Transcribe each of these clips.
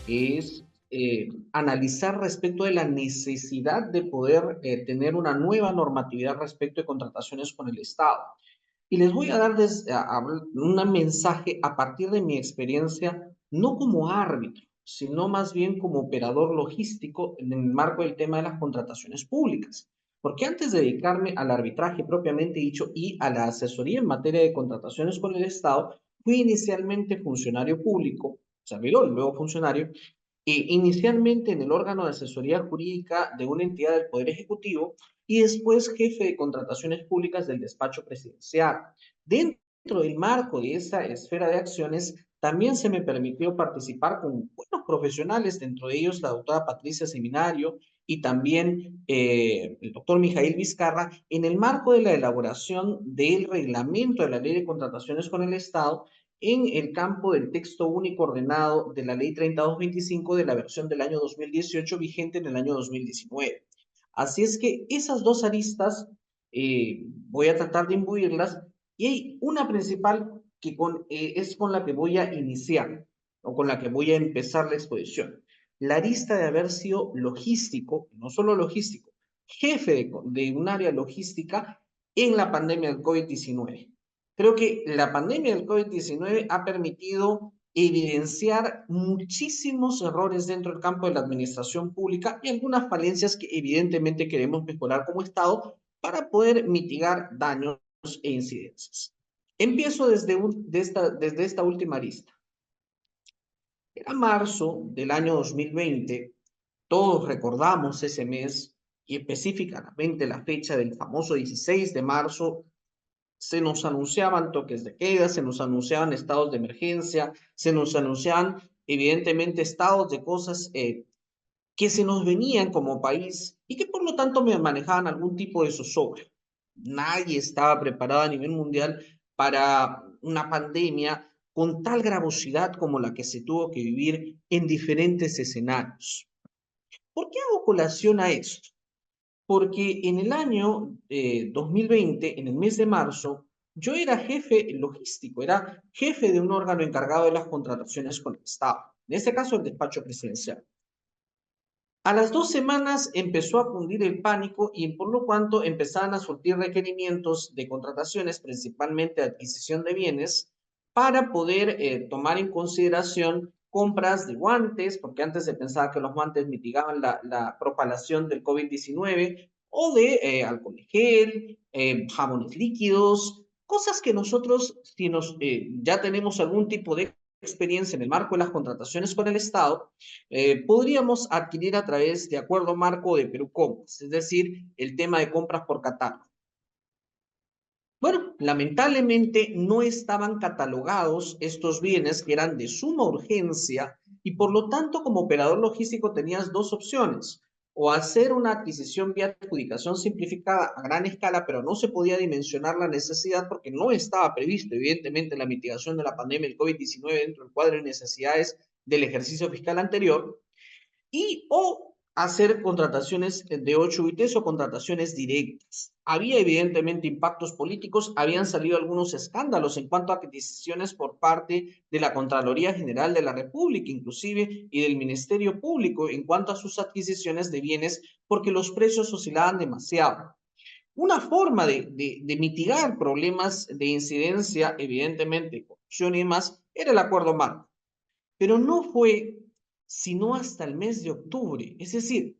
es analizar respecto de la necesidad de poder tener una nueva normatividad respecto de contrataciones con el Estado. Y les voy a dar un mensaje a partir de mi experiencia, no como árbitro, sino más bien como operador logístico en el marco del tema de las contrataciones públicas. Porque antes de dedicarme al arbitraje propiamente dicho y a la asesoría en materia de contrataciones con el Estado, fui inicialmente funcionario público, servidor y luego funcionario, inicialmente en el órgano de asesoría jurídica de una entidad del Poder Ejecutivo y después jefe de contrataciones públicas del despacho presidencial. Dentro del marco de esa esfera de acciones, también se me permitió participar con buenos profesionales, dentro de ellos la doctora Patricia Seminario y también el doctor Mijail Vizcarra, en el marco de la elaboración del reglamento de la Ley de Contrataciones con el Estado en el campo del texto único ordenado de la Ley 3225 de la versión del año 2018 vigente en el año 2019. Así es que esas dos aristas voy a tratar de imbuirlas y hay una principal que es con la que voy a iniciar o con la que voy a empezar la exposición. La arista de haber sido logístico, no solo logístico, jefe de un área logística en la pandemia del COVID-19. Creo que la pandemia del COVID-19 ha permitido evidenciar muchísimos errores dentro del campo de la administración pública y algunas falencias que evidentemente queremos mejorar como Estado para poder mitigar daños e incidencias. Empiezo desde esta última arista. Era marzo del año 2020, todos recordamos ese mes y específicamente la fecha del famoso 16 de marzo. Se nos anunciaban toques de queda, se nos anunciaban estados de emergencia, se nos anunciaban evidentemente estados de cosas que se nos venían como país y que por lo tanto me manejaban algún tipo de zozobra. Nadie estaba preparado a nivel mundial para una pandemia con tal gravosidad como la que se tuvo que vivir en diferentes escenarios. ¿Por qué hago colación a esto? Porque en el año 2020, en el mes de marzo, yo era jefe logístico, era jefe de un órgano encargado de las contrataciones con el Estado, en este caso el despacho presidencial. A las 2 semanas empezó a cundir el pánico y por lo cuanto empezaron a surtir requerimientos de contrataciones, principalmente de adquisición de bienes, para poder tomar en consideración compras de guantes, porque antes se pensaba que los guantes mitigaban la propagación del COVID-19, o de alcohol gel, jabones líquidos, cosas que nosotros, si ya tenemos algún tipo de experiencia en el marco de las contrataciones con el Estado, podríamos adquirir a través de acuerdo marco de Perú Compras, es decir, el tema de compras por catálogo. Bueno, lamentablemente no estaban catalogados estos bienes que eran de suma urgencia y por lo tanto como operador logístico tenías dos opciones, o hacer una adquisición vía adjudicación simplificada a gran escala, pero no se podía dimensionar la necesidad porque no estaba previsto evidentemente la mitigación de la pandemia del COVID-19 dentro del cuadro de necesidades del ejercicio fiscal anterior, o hacer contrataciones de 8 UITs o contrataciones directas. Había evidentemente impactos políticos, habían salido algunos escándalos en cuanto a adquisiciones por parte de la Contraloría General de la República, inclusive, y del Ministerio Público en cuanto a sus adquisiciones de bienes, porque los precios oscilaban demasiado. Una forma de mitigar problemas de incidencia, evidentemente, corrupción y demás, era el acuerdo marco. Pero no fue sino hasta el mes de octubre, es decir,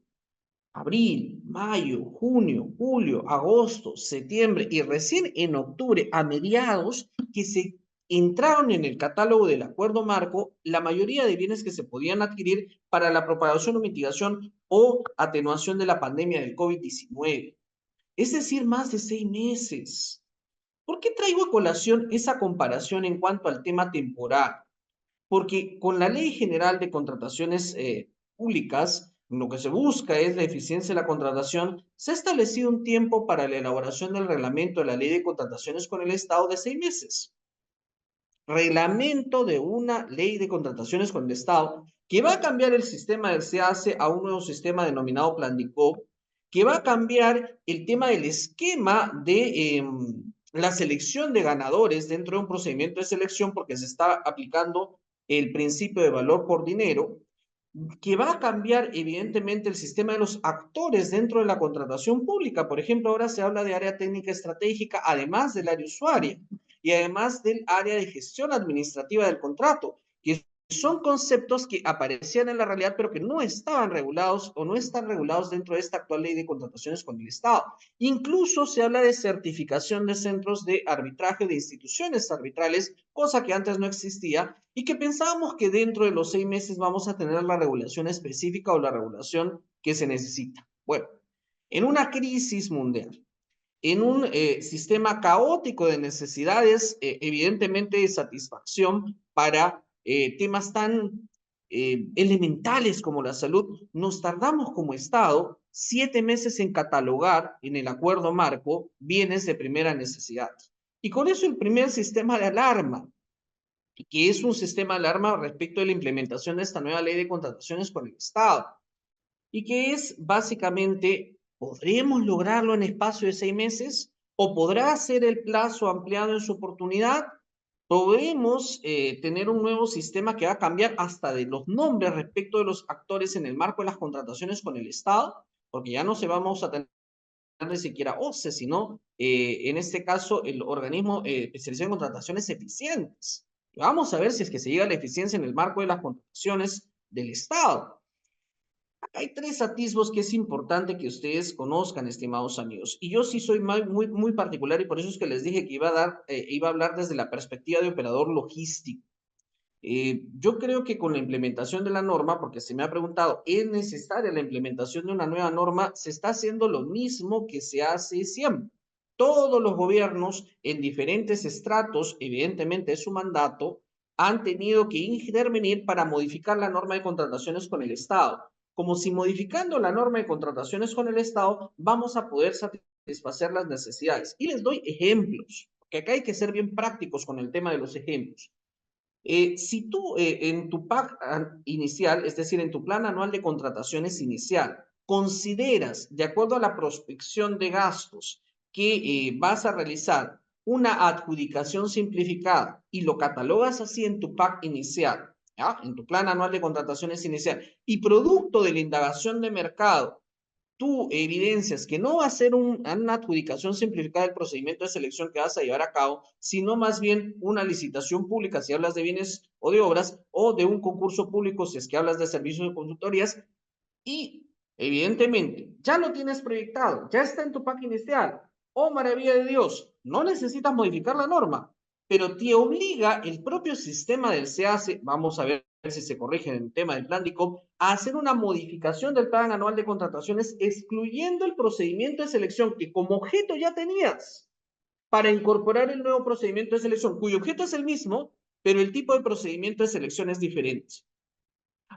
abril, mayo, junio, julio, agosto, septiembre y recién en octubre, a mediados, que se entraron en el catálogo del acuerdo marco la mayoría de bienes que se podían adquirir para la propagación o mitigación o atenuación de la pandemia del COVID-19. Es decir, más de 6 meses. ¿Por qué traigo a colación esa comparación en cuanto al tema temporal? Porque con la Ley General de Contrataciones Públicas, lo que se busca es la eficiencia de la contratación. Se ha establecido un tiempo para la elaboración del reglamento de la Ley de Contrataciones con el Estado de 6 meses. Reglamento de una Ley de Contrataciones con el Estado que va a cambiar el sistema del SEACE a un nuevo sistema denominado Plan DICOP, que va a cambiar el tema del esquema de la selección de ganadores dentro de un procedimiento de selección porque se está aplicando el principio de valor por dinero que va a cambiar evidentemente el sistema de los actores dentro de la contratación pública. Por ejemplo, ahora se habla de área técnica estratégica, además del área usuaria y además del área de gestión administrativa del contrato, que son conceptos que aparecían en la realidad, pero que no estaban regulados o no están regulados dentro de esta actual ley de contrataciones con el Estado. Incluso se habla de certificación de centros de arbitraje de instituciones arbitrales, cosa que antes no existía y que pensábamos que dentro de los 6 meses vamos a tener la regulación específica o la regulación que se necesita. Bueno, en una crisis mundial, en un sistema caótico de necesidades, evidentemente de satisfacción para temas tan elementales como la salud, nos tardamos como Estado 7 meses en catalogar en el acuerdo marco bienes de primera necesidad. Y con eso el primer sistema de alarma, que es un sistema de alarma respecto de la implementación de esta nueva ley de contrataciones con el Estado, y que es básicamente, ¿podremos lograrlo en espacio de 6 meses? ¿O podrá ser el plazo ampliado en su oportunidad? ¿Podemos tener un nuevo sistema que va a cambiar hasta de los nombres respecto de los actores en el marco de las contrataciones con el Estado? Porque ya no se vamos a tener ni siquiera OCE, sino en este caso el organismo especializado en contrataciones eficientes. Vamos a ver si es que se llega a la eficiencia en el marco de las contrataciones del Estado. Hay tres atisbos que es importante que ustedes conozcan, estimados amigos. Y yo sí soy muy particular y por eso es que les dije que iba a hablar desde la perspectiva de operador logístico. Yo creo que con la implementación de la norma, porque se me ha preguntado, ¿es necesaria la implementación de una nueva norma? Se está haciendo lo mismo que se hace siempre. Todos los gobiernos en diferentes estratos, evidentemente es su mandato, han tenido que intervenir para modificar la norma de contrataciones con el Estado. Como si modificando la norma de contrataciones con el Estado vamos a poder satisfacer las necesidades. Y les doy ejemplos, porque acá hay que ser bien prácticos con el tema de los ejemplos. Si tú en tu PAC inicial, es decir, en tu plan anual de contrataciones inicial, consideras, de acuerdo a la prospección de gastos, que vas a realizar una adjudicación simplificada y lo catalogas así en tu PAC inicial, ¿ya? En tu plan anual de contrataciones inicial, y producto de la indagación de mercado, tú evidencias que no va a ser una adjudicación simplificada del procedimiento de selección que vas a llevar a cabo, sino más bien una licitación pública si hablas de bienes o de obras, o de un concurso público si es que hablas de servicios de consultorías, y evidentemente ya lo tienes proyectado, ya está en tu pack inicial. Oh, maravilla de Dios, no necesitas modificar la norma, pero te obliga el propio sistema del CAC, vamos a ver si se corrige en el tema del plan DICOM, a hacer una modificación del plan anual de contrataciones excluyendo el procedimiento de selección que como objeto ya tenías para incorporar el nuevo procedimiento de selección, cuyo objeto es el mismo, pero el tipo de procedimiento de selección es diferente.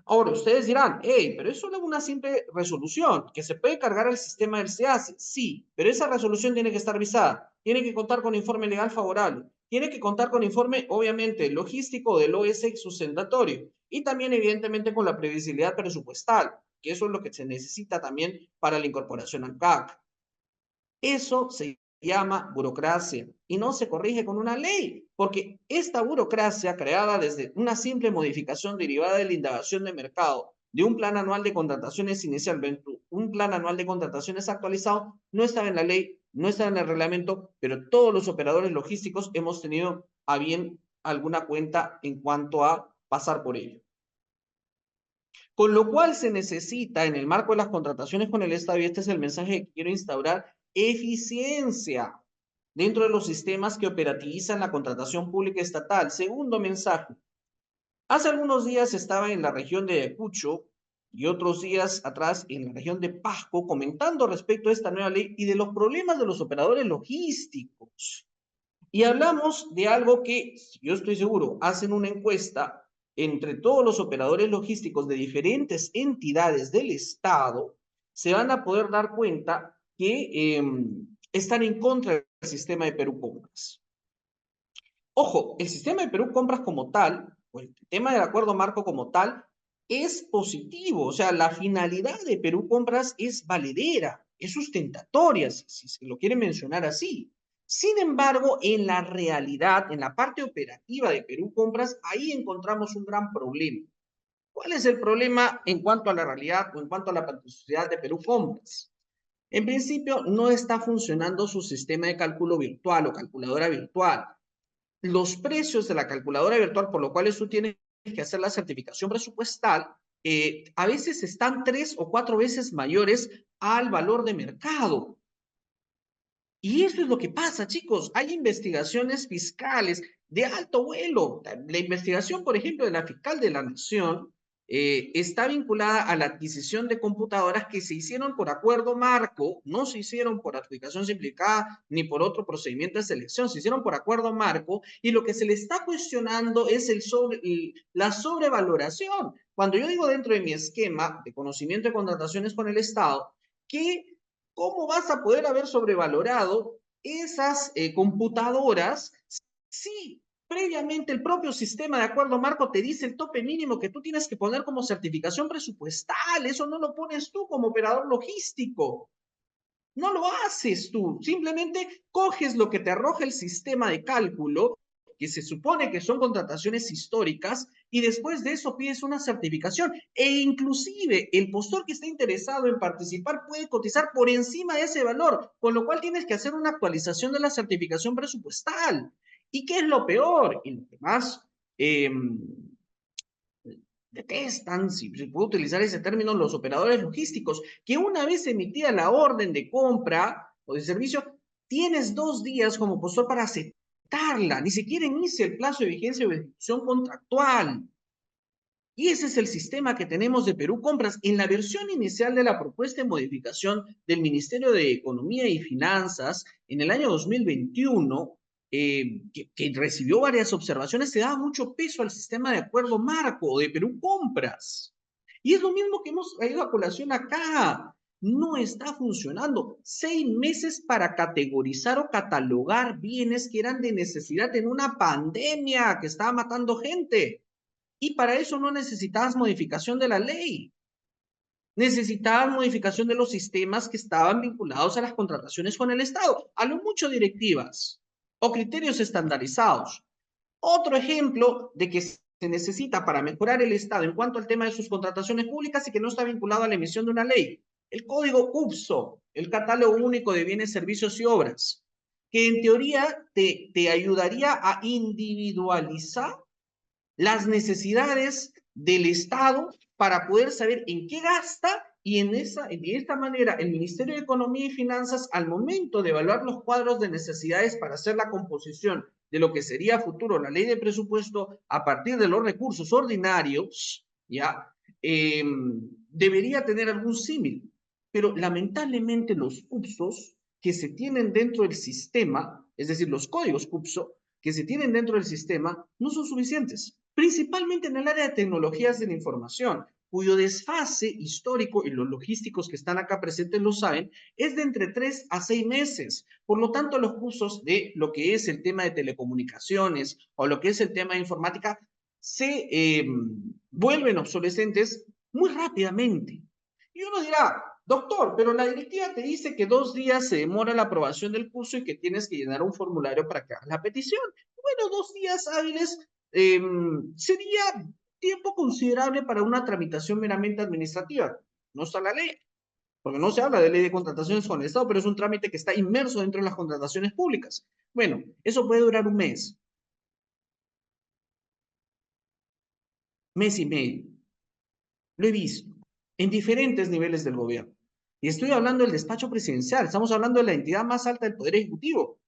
Ahora, ustedes dirán, hey, pero es solo una simple resolución que se puede cargar al sistema del SEACE. Sí, pero esa resolución tiene que estar visada, tiene que contar con informe legal favorable, tiene que contar con informe, obviamente, logístico del OS sustentatorio y también, evidentemente, con la previsibilidad presupuestal, que eso es lo que se necesita también para la incorporación al CAC. Eso se llama burocracia y no se corrige con una ley, porque esta burocracia creada desde una simple modificación derivada de la indagación de mercado de un plan anual de contrataciones inicial, un plan anual de contrataciones actualizado, no estaba en la ley, no estaba en el reglamento, pero todos los operadores logísticos hemos tenido a bien alguna cuenta en cuanto a pasar por ello. Con lo cual se necesita en el marco de las contrataciones con el Estado, y este es el mensaje que quiero instaurar, eficiencia dentro de los sistemas que operativizan la contratación pública estatal. Segundo mensaje. Hace algunos días estaba en la región de Ayacucho y otros días atrás en la región de Pasco comentando respecto a esta nueva ley y de los problemas de los operadores logísticos. Y hablamos de algo que, yo estoy seguro, hacen una encuesta entre todos los operadores logísticos de diferentes entidades del Estado, se van a poder dar cuenta que están en contra del sistema de Perú Compras. Ojo, el sistema de Perú Compras como tal, o el tema del acuerdo marco como tal, es positivo. O sea, la finalidad de Perú Compras es valedera, es sustentatoria, si se lo quiere mencionar así. Sin embargo, en la realidad, en la parte operativa de Perú Compras, ahí encontramos un gran problema. ¿Cuál es el problema en cuanto a la realidad o en cuanto a la practicidad de Perú Compras? En principio, no está funcionando su sistema de cálculo virtual o calculadora virtual. Los precios de la calculadora virtual, por lo cual tú tienes que hacer la certificación presupuestal, a veces están 3 o 4 veces mayores al valor de mercado. Y eso es lo que pasa, chicos. Hay investigaciones fiscales de alto vuelo. La investigación, por ejemplo, de la fiscal de la Nación está vinculada a la adquisición de computadoras que se hicieron por acuerdo marco, no se hicieron por adjudicación simplificada ni por otro procedimiento de selección, se hicieron por acuerdo marco y lo que se le está cuestionando es la sobrevaloración. Cuando yo digo dentro de mi esquema de conocimiento de contrataciones con el Estado, que ¿cómo vas a poder haber sobrevalorado esas computadoras si previamente el propio sistema de acuerdo marco te dice el tope mínimo que tú tienes que poner como certificación presupuestal? Eso no lo pones tú como operador logístico. No lo haces tú, simplemente coges lo que te arroja el sistema de cálculo, que se supone que son contrataciones históricas, y después de eso pides una certificación. E inclusive el postor que está interesado en participar puede cotizar por encima de ese valor, con lo cual tienes que hacer una actualización de la certificación presupuestal. ¿Y qué es lo peor? Y lo que más detestan, si se puede utilizar ese término, los operadores logísticos, que una vez emitida la orden de compra o de servicio, tienes 2 días como postor para aceptarla, ni siquiera inicia el plazo de vigencia o ejecución contractual. Y ese es el sistema que tenemos de Perú Compras. En la versión inicial de la propuesta de modificación del Ministerio de Economía y Finanzas en el año 2021, que recibió varias observaciones, se daba mucho peso al sistema de acuerdo marco de Perú Compras. Y es lo mismo que hemos traído a colación acá. No está funcionando. 6 meses para categorizar o catalogar bienes que eran de necesidad en una pandemia que estaba matando gente. Y para eso no necesitabas modificación de la ley. Necesitabas modificación de los sistemas que estaban vinculados a las contrataciones con el Estado. A lo mucho directivas o criterios estandarizados. Otro ejemplo de que se necesita para mejorar el Estado en cuanto al tema de sus contrataciones públicas y que no está vinculado a la emisión de una ley. El código UPSO, el catálogo único de bienes, servicios y obras, que en teoría te ayudaría a individualizar las necesidades del Estado para poder saber en qué gasta y de esta manera el Ministerio de Economía y Finanzas, al momento de evaluar los cuadros de necesidades para hacer la composición de lo que sería futuro la ley de presupuesto a partir de los recursos ordinarios, ¿ya? Debería tener algún símil. Pero lamentablemente los CUPSOS que se tienen dentro del sistema, es decir, los códigos CUPSO que se tienen dentro del sistema, no son suficientes, principalmente en el área de tecnologías de la información, cuyo desfase histórico, y los logísticos que están acá presentes lo saben, es de entre 3 a 6 meses. Por lo tanto, los cursos de lo que es el tema de telecomunicaciones o lo que es el tema de informática se vuelven obsolescentes muy rápidamente. Y uno dirá, doctor, pero la directiva te dice que 2 días se demora la aprobación del curso y que tienes que llenar un formulario para que hagas la petición. Bueno, 2 días hábiles sería tiempo considerable para una tramitación meramente administrativa. No está la ley, porque no se habla de ley de contrataciones con el Estado, pero es un trámite que está inmerso dentro de las contrataciones públicas. Bueno, eso puede durar un mes y medio. Lo he visto en diferentes niveles del gobierno. Y estoy hablando del despacho presidencial, estamos hablando de la entidad más alta del Poder Ejecutivo.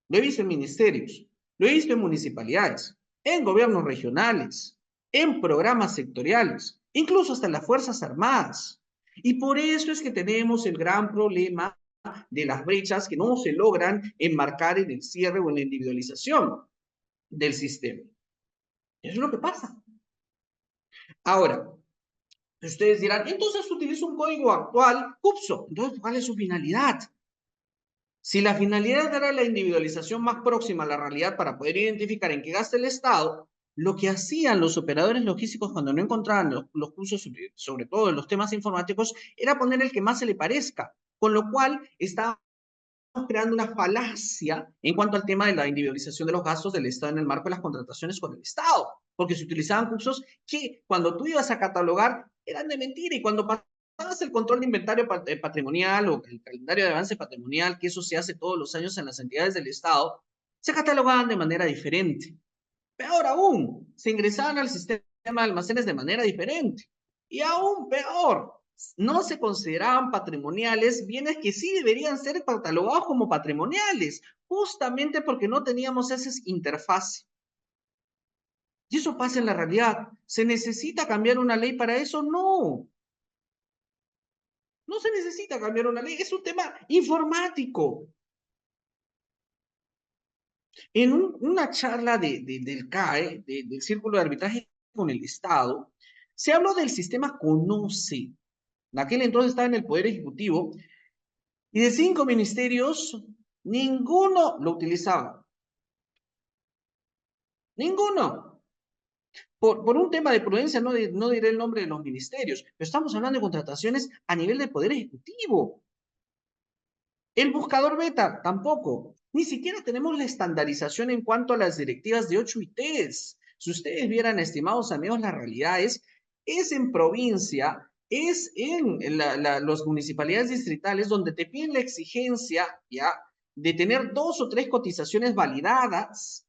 Lo he visto en ministerios, lo he visto en municipalidades, en gobiernos regionales, en programas sectoriales, incluso hasta en las Fuerzas Armadas. Y por eso es que tenemos el gran problema de las brechas que no se logran enmarcar en el cierre o en la individualización del sistema. Eso es lo que pasa. Ahora, ustedes dirán, entonces utiliza un código actual, CUPSO. Entonces, ¿cuál es su finalidad? Si la finalidad era la individualización más próxima a la realidad para poder identificar en qué gasta el Estado, lo que hacían los operadores logísticos cuando no encontraban los cursos, sobre todo en los temas informáticos, era poner el que más se le parezca, con lo cual estábamos creando una falacia en cuanto al tema de la individualización de los gastos del Estado en el marco de las contrataciones con el Estado. porque se utilizaban cursos que cuando tú ibas a catalogar eran de mentira, y cuando pasabas el control de inventario patrimonial o el calendario de avance patrimonial, que eso se hace todos los años en las entidades del Estado, se catalogaban de manera diferente. Peor aún, se ingresaban al sistema de almacenes de manera diferente. Y aún peor, no se consideraban patrimoniales bienes que sí deberían ser catalogados como patrimoniales, justamente porque no teníamos esa interfaz. Y eso pasa en la realidad. ¿Se necesita cambiar una ley para eso? No. No se necesita cambiar una ley, es un tema informático. En una charla del CAE, del Círculo de Arbitraje con el Estado, se habló del sistema CONOCE. En aquel entonces estaba en el Poder Ejecutivo, y de 5 ministerios, ninguno lo utilizaba. Ninguno. Por un tema de prudencia, no diré el nombre de los ministerios, pero estamos hablando de contrataciones a nivel del Poder Ejecutivo. El buscador beta, tampoco. Ni siquiera tenemos la estandarización en cuanto a las directivas de 8 ITs. Si ustedes vieran, estimados amigos, la realidad es en provincia, es en las municipalidades distritales donde te piden la exigencia, ¿ya?, de tener 2 o 3 cotizaciones validadas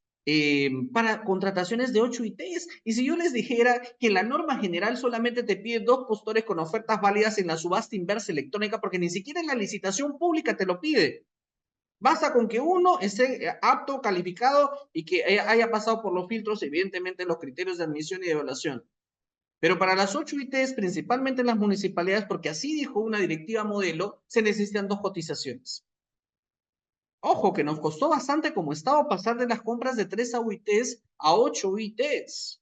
para contrataciones de 8 ITs. Y si yo les dijera que en la norma general solamente te pide 2 postores con ofertas válidas en la subasta inversa electrónica, porque ni siquiera en la licitación pública te lo pide. Basta con que uno esté apto, calificado y que haya pasado por los filtros, evidentemente los criterios de admisión y de evaluación. Pero para las 8 ITs, principalmente en las municipalidades, porque así dijo una directiva modelo, se necesitan 2 cotizaciones. Ojo, que nos costó bastante como Estado pasar de las compras de 3 UITs a 8 UITs.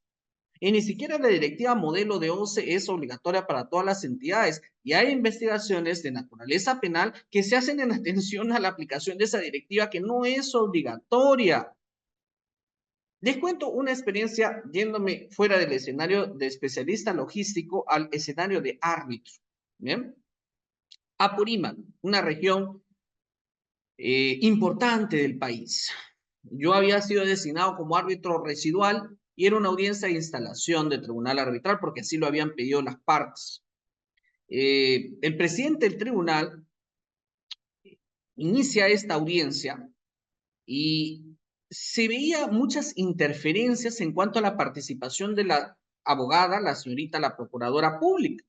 Y ni siquiera la directiva modelo de OCE es obligatoria para todas las entidades. Y hay investigaciones de naturaleza penal que se hacen en atención a la aplicación de esa directiva, que no es obligatoria. Les cuento una experiencia yéndome fuera del escenario de especialista logístico al escenario de árbitro. ¿Bien? Apurímac, una región importante del país. Yo había sido designado como árbitro residual y era una audiencia de instalación de tribunal arbitral porque así lo habían pedido las partes. El presidente del tribunal inicia esta audiencia y se veía muchas interferencias en cuanto a la participación de la abogada, la señorita, la procuradora pública.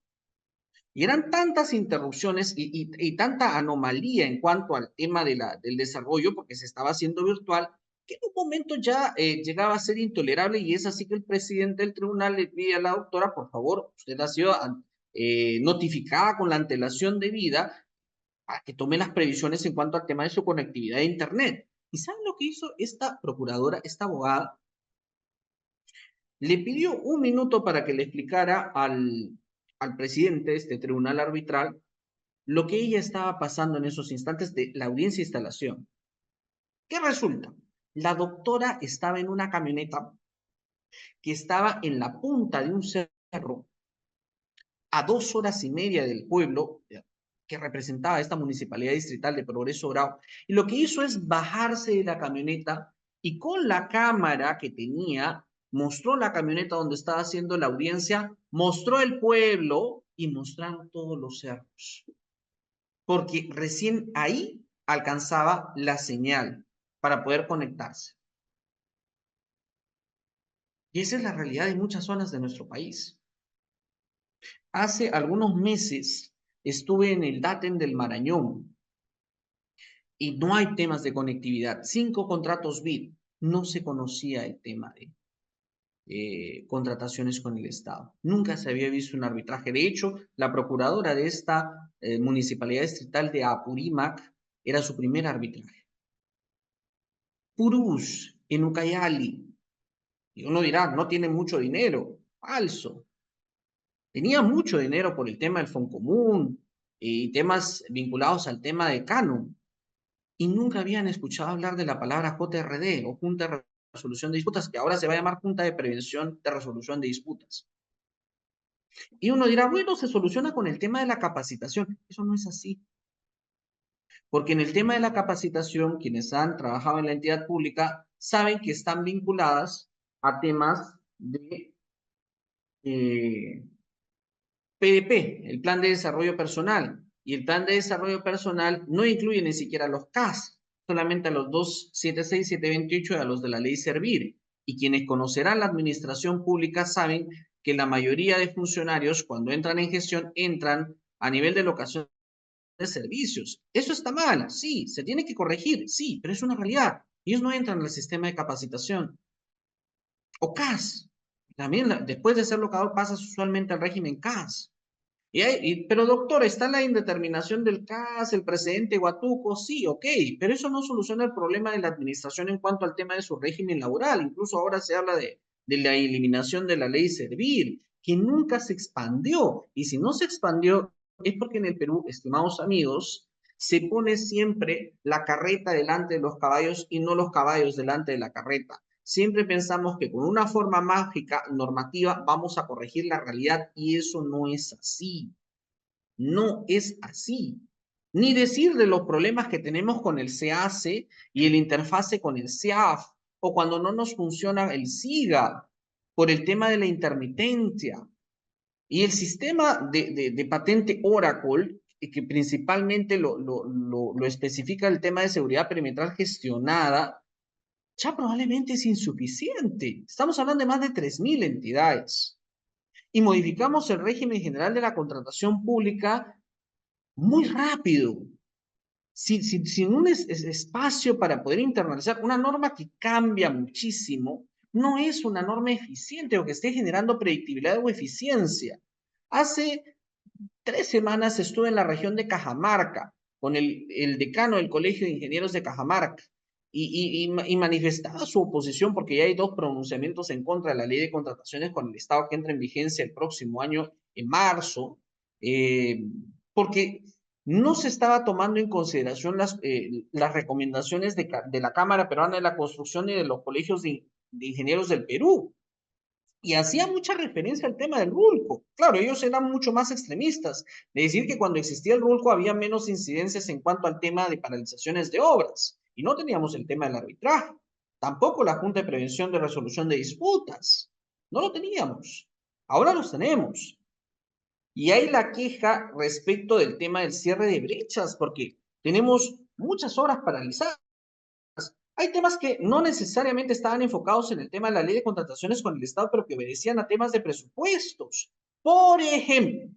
Y eran tantas interrupciones y tanta anomalía en cuanto al tema del desarrollo, porque se estaba haciendo virtual, que en un momento ya llegaba a ser intolerable, y es así que el presidente del tribunal le pide a la doctora: por favor, usted ha sido notificada con la antelación debida para que tome las previsiones en cuanto al tema de su conectividad de Internet. ¿Y saben lo que hizo esta procuradora, esta abogada? Le pidió un minuto para que le explicara al presidente de este tribunal arbitral lo que ella estaba pasando en esos instantes de la audiencia de instalación. ¿Qué resulta? La doctora estaba en una camioneta que estaba en la punta de un cerro a 2 horas y media del pueblo que representaba esta municipalidad distrital de Progreso Bravo. Y lo que hizo es bajarse de la camioneta y con la cámara que tenía mostró la camioneta donde estaba haciendo la audiencia, mostró el pueblo y mostraron todos los cerros, porque recién ahí alcanzaba la señal para poder conectarse. Y esa es la realidad de muchas zonas de nuestro país. Hace algunos meses estuve en el Datem del Marañón y no hay temas de conectividad. 5 contratos BID. No se conocía el tema de contrataciones con el Estado. Nunca se había visto un arbitraje. De hecho, la procuradora de esta municipalidad distrital de Apurímac era su primer arbitraje. Purús, en Ucayali. Y uno dirá, no tiene mucho dinero. Falso. Tenía mucho dinero por el tema del Foncomún y temas vinculados al tema de Canon. Y nunca habían escuchado hablar de la palabra JRD, o Junta de Resolución de Disputas, que ahora se va a llamar Junta de Prevención de Resolución de Disputas. Y uno dirá, bueno, se soluciona con el tema de la capacitación. Eso no es así. Porque en el tema de la capacitación, quienes han trabajado en la entidad pública saben que están vinculadas a temas de PDP, el Plan de Desarrollo Personal. Y el Plan de Desarrollo Personal no incluye ni siquiera los CAS, solamente a los 276, 728 y a los de la Ley Servir. Y quienes conocerán la administración pública saben que la mayoría de funcionarios, cuando entran en gestión, entran a nivel de locación de servicios. Eso está mal, sí, se tiene que corregir, sí, pero es una realidad. Ellos no entran al sistema de capacitación. O CAS. También después de ser locador pasas usualmente al régimen CAS. Pero doctor, está la indeterminación del CAS, el precedente Huatuco, sí, ok, pero eso no soluciona el problema de la administración en cuanto al tema de su régimen laboral. Incluso ahora se habla de la eliminación de la ley Servir, que nunca se expandió. Y si no se expandió, es porque en el Perú, estimados amigos, se pone siempre la carreta delante de los caballos y no los caballos delante de la carreta. Siempre pensamos que con una forma mágica normativa vamos a corregir la realidad y eso no es así. No es así. Ni decir de los problemas que tenemos con el CAC y el interfase con el CIAF o cuando no nos funciona el SIGA por el tema de la intermitencia. Y el sistema de patente Oracle, que principalmente lo especifica el tema de seguridad perimetral gestionada, ya probablemente es insuficiente. Estamos hablando de más de 3.000 entidades. Y modificamos el régimen general de la contratación pública muy rápido, sin un espacio para poder internalizar una norma que cambia muchísimo, no es una norma eficiente o que esté generando predictibilidad o eficiencia. Hace 3 semanas estuve en la región de Cajamarca con el decano del Colegio de Ingenieros de Cajamarca y manifestaba su oposición porque ya hay 2 pronunciamientos en contra de la ley de contrataciones con el Estado que entra en vigencia el próximo año, en marzo, porque no se estaba tomando en consideración las recomendaciones de la Cámara Peruana de la Construcción y de los colegios de ingenieros del Perú. Y hacía mucha referencia al tema del RULCO. Claro, ellos eran mucho más extremistas, de decir que cuando existía el RULCO había menos incidencias en cuanto al tema de paralizaciones de obras. Y no teníamos el tema del arbitraje. Tampoco la Junta de Prevención de Resolución de Disputas. No lo teníamos. Ahora los tenemos. Y hay la queja respecto del tema del cierre de brechas, porque tenemos muchas obras paralizadas. Hay temas que no necesariamente estaban enfocados en el tema de la ley de contrataciones con el Estado, pero que obedecían a temas de presupuestos. Por ejemplo,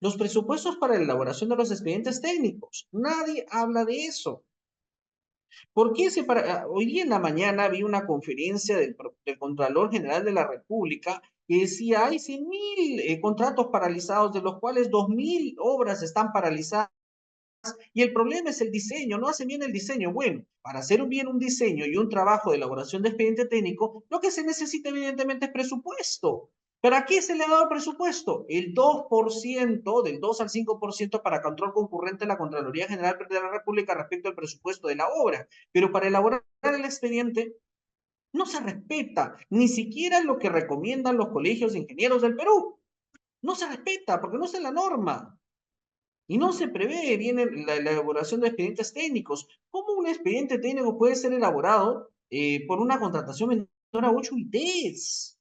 los presupuestos para la elaboración de los expedientes técnicos. Nadie habla de eso. ¿Por qué hoy día en la mañana vi una conferencia del Contralor General de la República que decía, hay 100.000 contratos paralizados, de los cuales 2.000 obras están paralizadas? Y el problema es el diseño, no hacen bien el diseño. Bueno, para hacer bien un diseño y un trabajo de elaboración de expediente técnico, lo que se necesita evidentemente es presupuesto. ¿Para qué se le ha dado presupuesto? El 2%, del 2 al 5% para control concurrente de la Contraloría General de la República respecto al presupuesto de la obra. Pero para elaborar el expediente no se respeta ni siquiera lo que recomiendan los colegios de ingenieros del Perú. No se respeta porque no está en la norma. Y no se prevé bien la elaboración de expedientes técnicos. ¿Cómo un expediente técnico puede ser elaborado por una contratación menor a 8 ITs?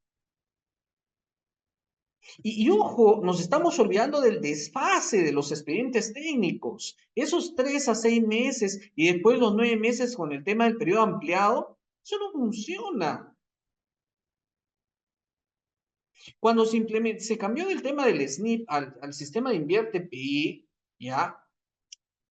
Y ojo, nos estamos olvidando del desfase de los expedientes técnicos. Esos 3 a 6 meses y después los 9 meses con el tema del periodo ampliado, eso no funciona. Cuando se cambió del tema del SNIP al sistema de Invierte PI, ¿ya?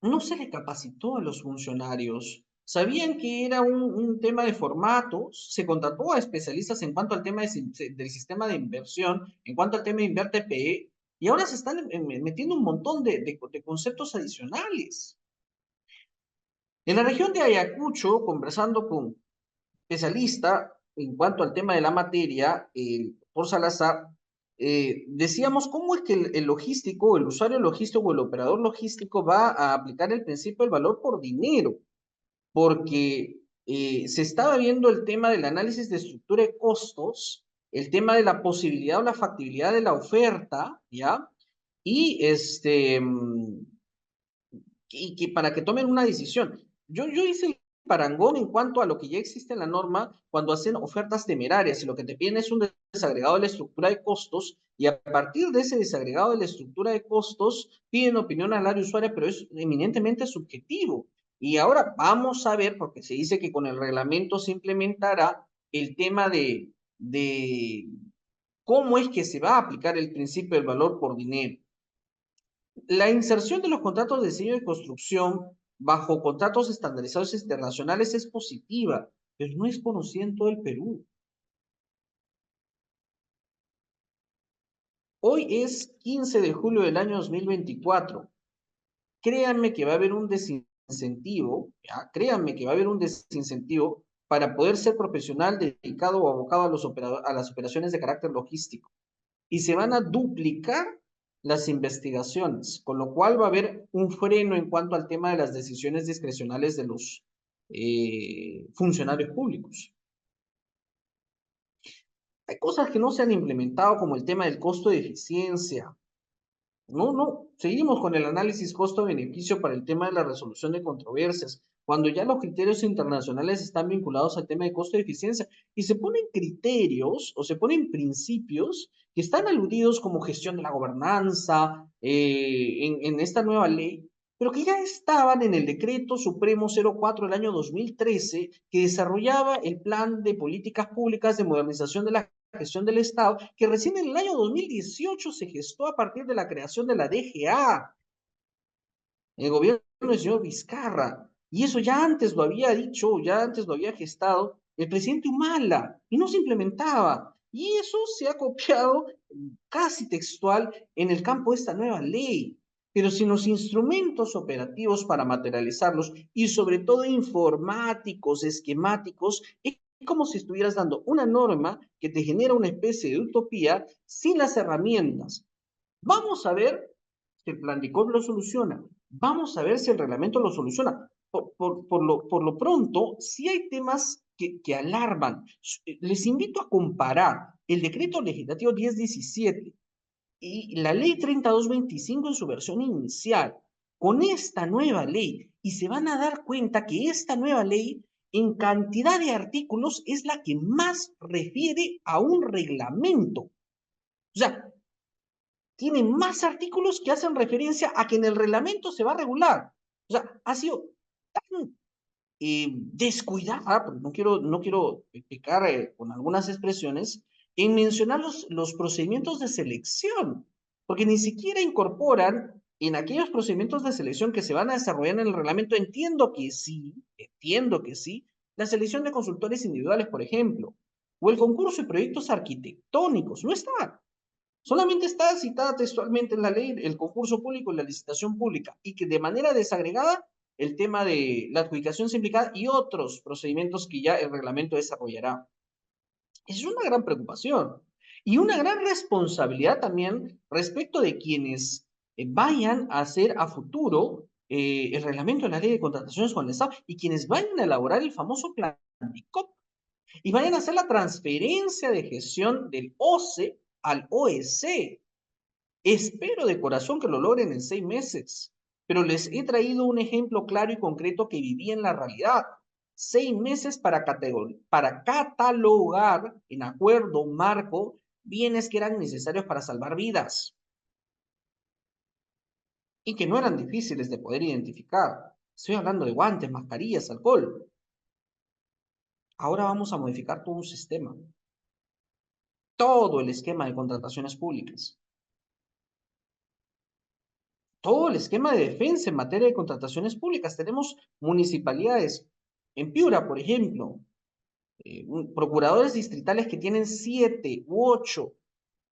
No se le capacitó a los funcionarios. Sabían que era un tema de formatos, se contrató a especialistas en cuanto al tema del sistema de inversión, en cuanto al tema de Invierte PE, y ahora se están metiendo un montón de conceptos adicionales. En la región de Ayacucho, conversando con especialista en cuanto al tema de la materia, por Salazar, decíamos cómo es que el logístico, el usuario logístico o el operador logístico va a aplicar el principio del valor por dinero, porque se estaba viendo el tema del análisis de estructura de costos, el tema de la posibilidad o la factibilidad de la oferta, ¿ya? Y y que para que tomen una decisión. Yo hice parangón en cuanto a lo que ya existe en la norma cuando hacen ofertas temerarias y lo que te piden es un desagregado de la estructura de costos y a partir de ese desagregado de la estructura de costos piden opinión al área usuaria, pero es eminentemente subjetivo. Y ahora vamos a ver, porque se dice que con el reglamento se implementará el tema de cómo es que se va a aplicar el principio del valor por dinero. La inserción de los contratos de diseño y construcción bajo contratos estandarizados internacionales es positiva, pero no es conocida en todo el Perú. Hoy es 15 de julio del año 2024. Créanme que va a haber un desincentivo, ¿ya? Créanme que va a haber un desincentivo para poder ser profesional dedicado o abocado a las operaciones de carácter logístico. Y se van a duplicar las investigaciones, con lo cual va a haber un freno en cuanto al tema de las decisiones discrecionales de los funcionarios públicos. Hay cosas que no se han implementado, como el tema del costo de eficiencia. No, seguimos con el análisis costo-beneficio para el tema de la resolución de controversias, cuando ya los criterios internacionales están vinculados al tema de costo de eficiencia y se ponen criterios o se ponen principios que están aludidos como gestión de la gobernanza en esta nueva ley, pero que ya estaban en el decreto supremo 04 del año 2013 que desarrollaba el plan de políticas públicas de modernización de la gestión del Estado, que recién en el año 2018 se gestó a partir de la creación de la DGA, el gobierno del señor Vizcarra. Y eso ya antes lo había dicho, ya antes lo había gestado el presidente Humala, y no se implementaba. Y eso se ha copiado casi textual en el campo de esta nueva ley. Pero sin los instrumentos operativos para materializarlos y sobre todo informáticos, esquemáticos, es como si estuvieras dando una norma que te genera una especie de utopía sin las herramientas. Vamos a ver si el plan de COP lo soluciona. Vamos a ver si el reglamento lo soluciona. Por lo pronto, sí hay temas que alarman. Les invito a comparar el decreto legislativo 1017 y la ley 3225 en su versión inicial con esta nueva ley y se van a dar cuenta que esta nueva ley en cantidad de artículos es la que más refiere a un reglamento. O sea, tiene más artículos que hacen referencia a que en el reglamento se va a regular. O sea, ha sido tan descuidada, porque no quiero pecar con algunas expresiones, en mencionar los procedimientos de selección, porque ni siquiera incorporan en aquellos procedimientos de selección que se van a desarrollar en el reglamento, entiendo que sí, la selección de consultores individuales, por ejemplo, o el concurso de proyectos arquitectónicos, no está. Solamente está citada textualmente en la ley el concurso público y la licitación pública, y que de manera desagregada el tema de la adjudicación simplificada y otros procedimientos que ya el reglamento desarrollará. Es una gran preocupación y una gran responsabilidad también respecto de quienes vayan a hacer a futuro el reglamento de la ley de contrataciones con el Estado y quienes vayan a elaborar el famoso plan de COP y vayan a hacer la transferencia de gestión del OCE al OEC. Espero de corazón que lo logren en 6 meses, pero les he traído un ejemplo claro y concreto que viví en la realidad. 6 meses para catalogar en acuerdo marco bienes que eran necesarios para salvar vidas y que no eran difíciles de poder identificar. Estoy hablando de guantes, mascarillas, alcohol. Ahora vamos a modificar todo un sistema, todo el esquema de contrataciones públicas, todo el esquema de defensa en materia de contrataciones públicas. Tenemos municipalidades en Piura, por ejemplo, procuradores distritales que tienen 7 u 8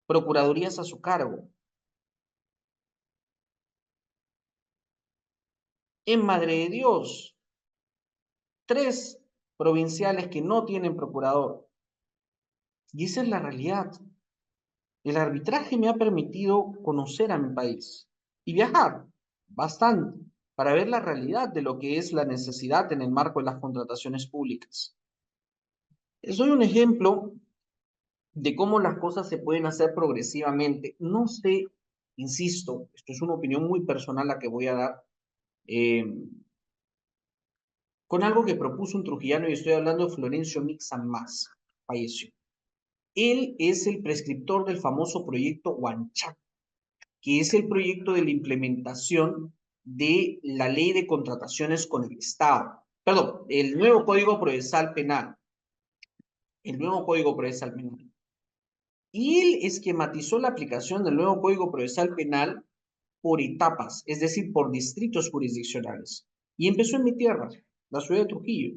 procuradurías a su cargo. En Madre de Dios, 3 provinciales que no tienen procurador. Y esa es la realidad. El arbitraje me ha permitido conocer a mi país y viajar bastante para ver la realidad de lo que es la necesidad en el marco de las contrataciones públicas. Les doy un ejemplo de cómo las cosas se pueden hacer progresivamente. No sé, insisto, esto es una opinión muy personal la que voy a dar. con algo que propuso un trujillano, y estoy hablando de Florencio Mixan Más, falleció. Él es el prescriptor del famoso proyecto Huanchaco, que es el proyecto de la implementación de la ley de contrataciones con el Estado. Perdón, el nuevo Código Procesal Penal. El nuevo Código Procesal Penal. Y él esquematizó la aplicación del nuevo Código Procesal Penal por etapas, es decir, por distritos jurisdiccionales. Y empezó en mi tierra, la ciudad de Trujillo.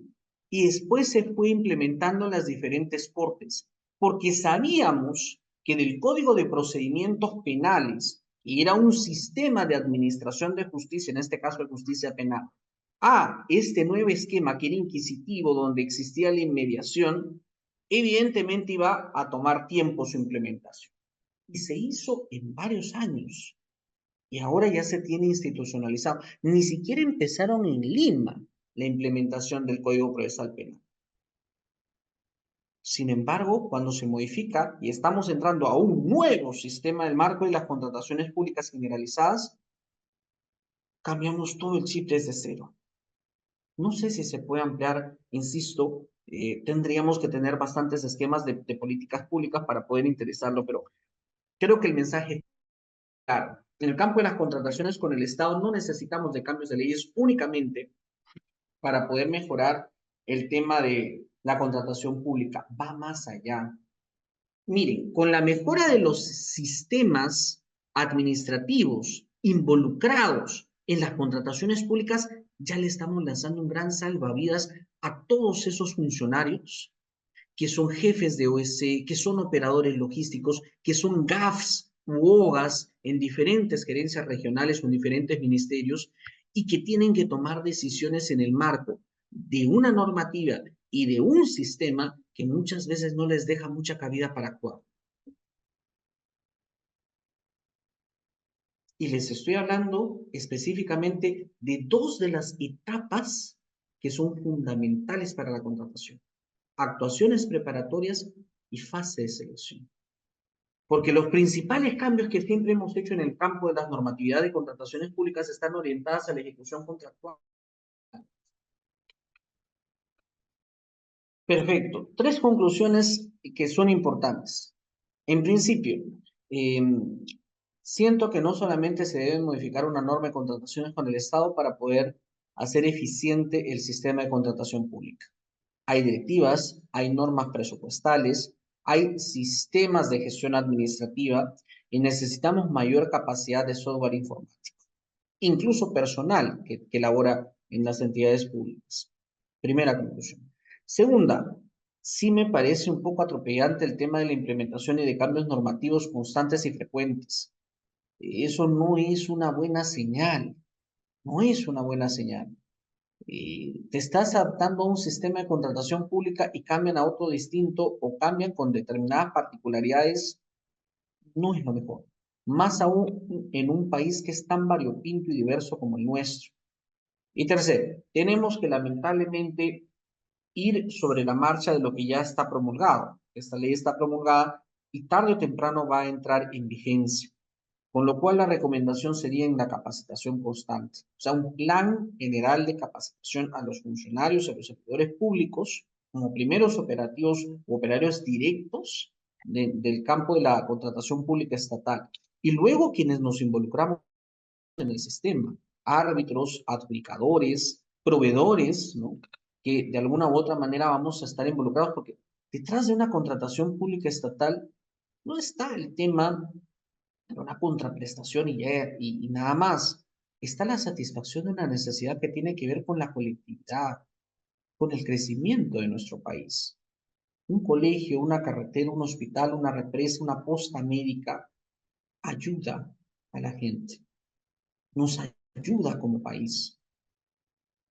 Y después se fue implementando en las diferentes cortes, porque sabíamos que del Código de Procedimientos Penales, que era un sistema de administración de justicia, en este caso de justicia penal, a este nuevo esquema que era inquisitivo, donde existía la inmediación, evidentemente iba a tomar tiempo su implementación. Y se hizo en varios años. Y ahora ya se tiene institucionalizado. Ni siquiera empezaron en Lima la implementación del Código Procesal Penal. Sin embargo, cuando se modifica y estamos entrando a un nuevo sistema del marco de las contrataciones públicas generalizadas, cambiamos todo el chip desde cero. No sé si se puede ampliar, insisto, tendríamos que tener bastantes esquemas de políticas públicas para poder interesarlo, pero creo que el mensaje es claro. En el campo de las contrataciones con el Estado no necesitamos de cambios de leyes únicamente para poder mejorar el tema de la contratación pública. Va más allá. Miren, con la mejora de los sistemas administrativos involucrados en las contrataciones públicas, ya le estamos lanzando un gran salvavidas a todos esos funcionarios que son jefes de OSC, que son operadores logísticos, que son GAFs u OGAs en diferentes gerencias regionales o en diferentes ministerios y que tienen que tomar decisiones en el marco de una normativa y de un sistema que muchas veces no les deja mucha cabida para actuar. Y les estoy hablando específicamente de dos de las etapas que son fundamentales para la contratación: actuaciones preparatorias y fase de selección. Porque los principales cambios que siempre hemos hecho en el campo de las normatividades de contrataciones públicas están orientadas a la ejecución contractual. Perfecto. Tres conclusiones que son importantes. En principio, eh, siento que no solamente se debe modificar una norma de contrataciones con el Estado para poder hacer eficiente el sistema de contratación pública. Hay directivas, hay normas presupuestales, hay sistemas de gestión administrativa y necesitamos mayor capacidad de software informático, incluso personal que labora en las entidades públicas. Primera conclusión. Segunda, sí me parece un poco atropellante el tema de la implementación y de cambios normativos constantes y frecuentes. Eso no es una buena señal, no es una buena señal. Te estás adaptando a un sistema de contratación pública y cambian a otro distinto o cambian con determinadas particularidades, no es lo mejor. Más aún en un país que es tan variopinto y diverso como el nuestro. Y tercero, tenemos que lamentablemente ir sobre la marcha de lo que ya está promulgado. Esta ley está promulgada y tarde o temprano va a entrar en vigencia. Con lo cual la recomendación sería en la capacitación constante. O sea, un plan general de capacitación a los funcionarios, a los servidores públicos, como primeros operativos o operarios directos del campo de la contratación pública estatal. Y luego quienes nos involucramos en el sistema, árbitros, adjudicadores, proveedores, ¿no? Que de alguna u otra manera vamos a estar involucrados porque detrás de una contratación pública estatal no está el tema una contraprestación y nada más. Está la satisfacción de una necesidad que tiene que ver con la colectividad, con el crecimiento de nuestro país. Un colegio, una carretera, un hospital, una represa, una posta médica ayuda a la gente, nos ayuda como país.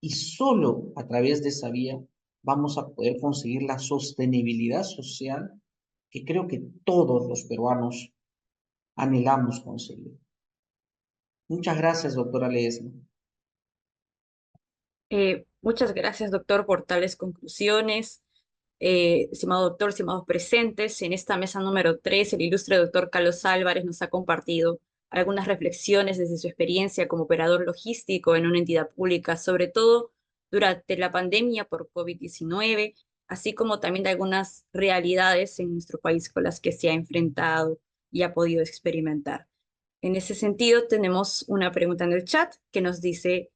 Y solo a través de esa vía vamos a poder conseguir la sostenibilidad social que creo que todos los peruanos anhelamos conseguir. Muchas gracias, doctora Ledesma. Muchas gracias, doctor, por tales conclusiones. Estimado doctor, estimados presentes, en esta mesa número 3, el ilustre doctor Carlos Álvarez nos ha compartido algunas reflexiones desde su experiencia como operador logístico en una entidad pública, sobre todo durante la pandemia por COVID-19, así como también de algunas realidades en nuestro país con las que se ha enfrentado y ha podido experimentar. En ese sentido, tenemos una pregunta en el chat que nos dice,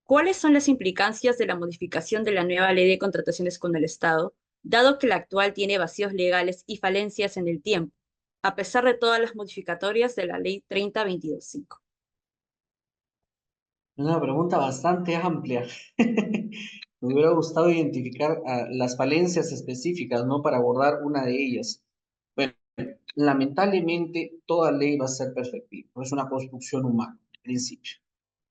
¿cuáles son las implicancias de la modificación de la nueva ley de contrataciones con el Estado, dado que la actual tiene vacíos legales y falencias en el tiempo, a pesar de todas las modificatorias de la ley 3022-5? Una pregunta bastante amplia. Me hubiera gustado identificar las falencias específicas, ¿no? Para abordar una de ellas. Bueno, lamentablemente toda ley va a ser perfectible, no es una construcción humana, en principio.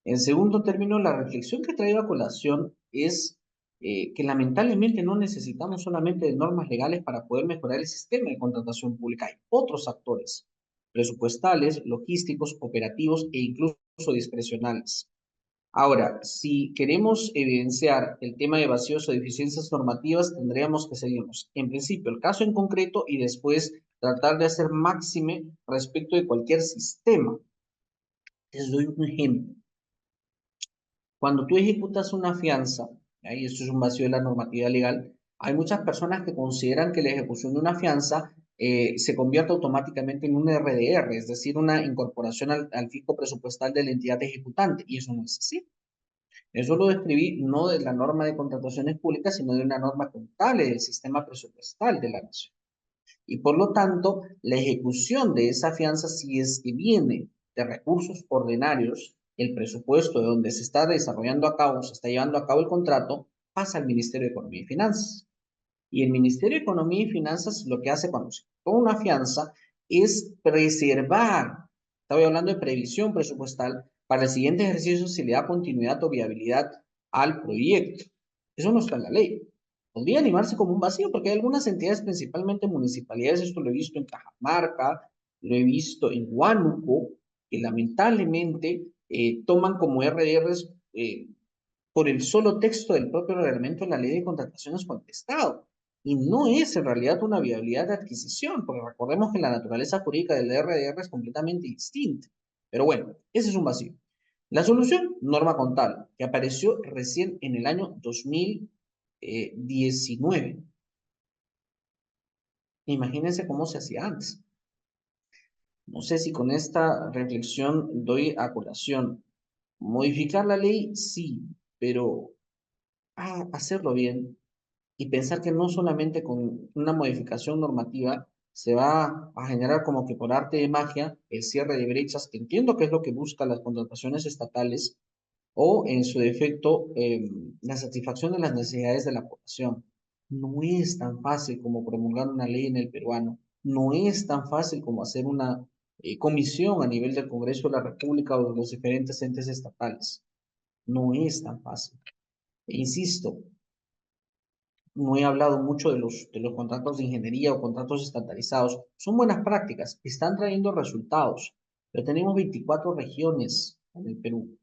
En segundo término, la reflexión que traigo a colación es que lamentablemente no necesitamos solamente de normas legales para poder mejorar el sistema de contratación pública. Hay otros actores presupuestales, logísticos, operativos e incluso discrecionales. Ahora, si queremos evidenciar el tema de vacíos o deficiencias normativas, tendríamos que seguirnos, en principio, el caso en concreto y después tratar de hacer máxime respecto de cualquier sistema. Les doy un ejemplo. Cuando tú ejecutas una fianza, y esto es un vacío de la normativa legal, hay muchas personas que consideran que la ejecución de una fianza se convierte automáticamente en un RDR, es decir, una incorporación al fijo presupuestal de la entidad ejecutante, y eso no es así. Eso lo describí no de la norma de contrataciones públicas, sino de una norma contable del sistema presupuestal de la nación. Y por lo tanto, la ejecución de esa fianza, si es que viene de recursos ordinarios, el presupuesto de donde se está desarrollando a cabo, se está llevando a cabo el contrato, pasa al Ministerio de Economía y Finanzas. Y el Ministerio de Economía y Finanzas lo que hace cuando se toma una fianza es preservar, estaba hablando de previsión presupuestal, para el siguiente ejercicio si le da continuidad o viabilidad al proyecto. Eso no está en la ley. Podría animarse como un vacío porque hay algunas entidades, principalmente municipalidades, esto lo he visto en Cajamarca, lo he visto en Huánuco, que lamentablemente toman como RDRs por el solo texto del propio reglamento de la ley de contrataciones con el Estado. Y no es en realidad una viabilidad de adquisición, porque recordemos que la naturaleza jurídica del RDR es completamente distinta. Pero bueno, ese es un vacío. La solución, norma contable, que apareció recién en el año 2019. Imagínense cómo se hacía antes. No sé si con esta reflexión doy a colación. Modificar la ley, sí, pero hacerlo bien, y pensar que no solamente con una modificación normativa se va a generar como que por arte de magia el cierre de brechas, que entiendo que es lo que buscan las contrataciones estatales, o en su defecto la satisfacción de las necesidades de la población. No es tan fácil como promulgar una ley en el peruano, no es tan fácil como hacer una comisión a nivel del Congreso de la República o de los diferentes entes estatales. No es tan fácil. E insisto, no he hablado mucho de los contratos de ingeniería o contratos estatalizados. Son buenas prácticas, están trayendo resultados, pero tenemos 24 regiones en el Perú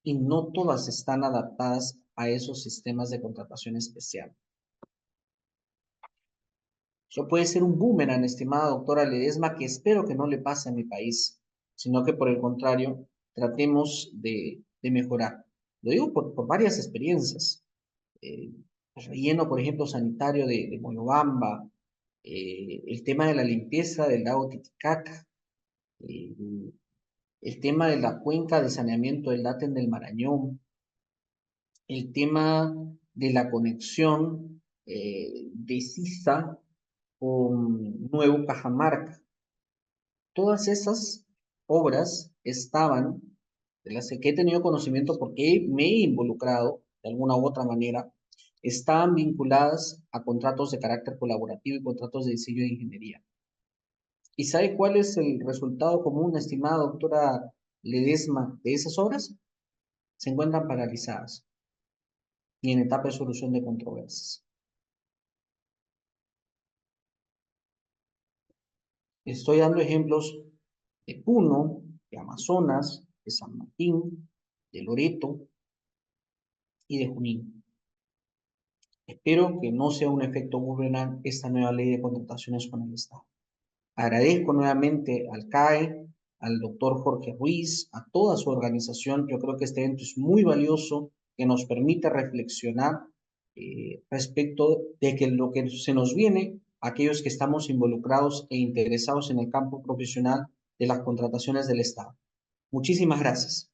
y no todas están adaptadas a esos sistemas de contratación especial. Eso puede ser un boomerang, estimada doctora Ledesma, que espero que no le pase a mi país, sino que por el contrario, tratemos de mejorar. Lo digo por varias experiencias. El relleno, por ejemplo, sanitario de Moyobamba, el tema de la limpieza del lago Titicaca, eh, el tema de la cuenca de saneamiento del Daten del Marañón, el tema de la conexión de Sisa con Nuevo Cajamarca. Todas esas obras estaban, de las que he tenido conocimiento porque me he involucrado de alguna u otra manera, estaban vinculadas a contratos de carácter colaborativo y contratos de diseño de ingeniería. ¿Y sabe cuál es el resultado común, estimada doctora Ledesma, de esas obras? Se encuentran paralizadas y en etapa de solución de controversias. Estoy dando ejemplos de Puno, de Amazonas, de San Martín, de Loreto y de Junín. Espero que no sea un efecto boomerang esta nueva ley de contrataciones con el Estado. Agradezco nuevamente al CAE, al doctor Jorge Ruiz, a toda su organización. Yo creo que este evento es muy valioso que nos permite reflexionar respecto de que lo que se nos viene, aquellos que estamos involucrados e interesados en el campo profesional de las contrataciones del Estado. Muchísimas gracias.